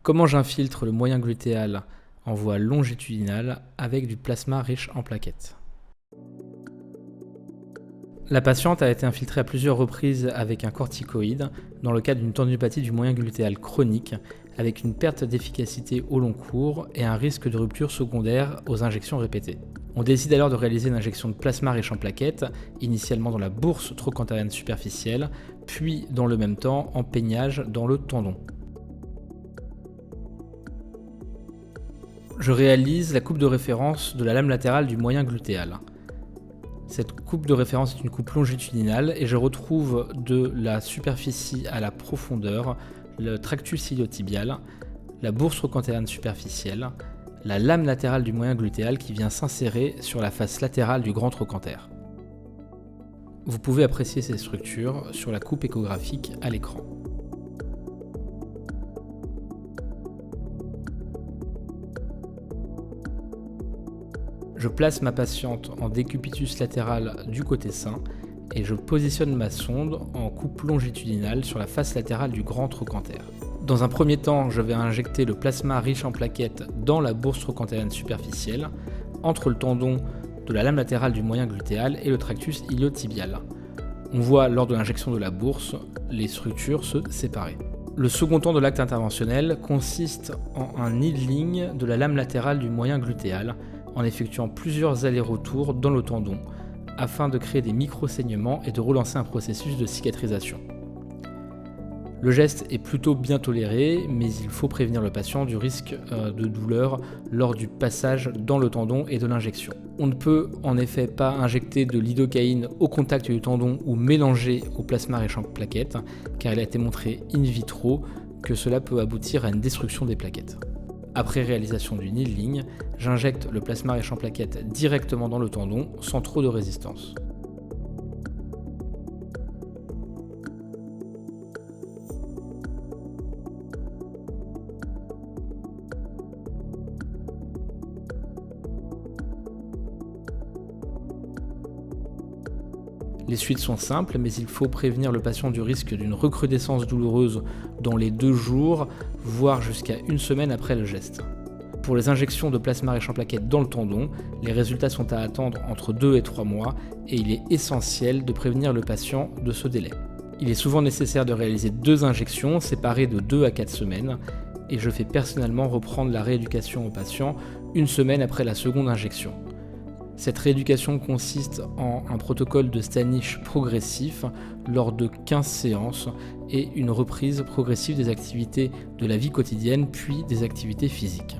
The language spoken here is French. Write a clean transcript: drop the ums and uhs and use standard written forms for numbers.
Comment j'infiltre le moyen glutéal en voie longitudinale avec du plasma riche en plaquettes? La patiente a été infiltrée à plusieurs reprises avec un corticoïde dans le cadre d'une tendinopathie du moyen glutéal chronique avec une perte d'efficacité au long cours et un risque de rupture secondaire aux injections répétées. On décide alors de réaliser une injection de plasma riche en plaquettes, initialement dans la bourse trochantérienne superficielle, puis dans le même temps en peignage dans le tendon. Je réalise la coupe de référence de la lame latérale du moyen glutéal. Cette coupe de référence est une coupe longitudinale et je retrouve de la superficie à la profondeur le tractus iliotibial, la bourse trochantérienne superficielle, la lame latérale du moyen glutéal qui vient s'insérer sur la face latérale du grand trochantère. Vous pouvez apprécier ces structures sur la coupe échographique à l'écran. Je place ma patiente en décubitus latéral du côté sain et je positionne ma sonde en coupe longitudinale sur la face latérale du grand trochantère. Dans un premier temps, je vais injecter le plasma riche en plaquettes dans la bourse trochantérienne superficielle, entre le tendon de la lame latérale du moyen glutéal et le tractus iliotibial. On voit lors de l'injection de la bourse les structures se séparer. Le second temps de l'acte interventionnel consiste en un needling de la lame latérale du moyen glutéal, en effectuant plusieurs allers-retours dans le tendon afin de créer des micro-saignements et de relancer un processus de cicatrisation. Le geste est plutôt bien toléré, mais il faut prévenir le patient du risque de douleur lors du passage dans le tendon et de l'injection. On ne peut en effet pas injecter de lidocaïne au contact du tendon ou mélanger au plasma riche en plaquettes, car il a été montré in vitro que cela peut aboutir à une destruction des plaquettes. Après réalisation du needling, j'injecte le plasma riche en plaquettes directement dans le tendon sans trop de résistance. Les suites sont simples, mais il faut prévenir le patient du risque d'une recrudescence douloureuse dans les 2 jours, voire jusqu'à 1 semaine après le geste. Pour les injections de plasma riche en plaquettes dans le tendon, les résultats sont à attendre entre 2 et 3 mois et il est essentiel de prévenir le patient de ce délai. Il est souvent nécessaire de réaliser 2 injections séparées de 2 à 4 semaines et je fais personnellement reprendre la rééducation au patient 1 semaine après la seconde injection. Cette rééducation consiste en un protocole de Stanish progressif lors de 15 séances et une reprise progressive des activités de la vie quotidienne puis des activités physiques.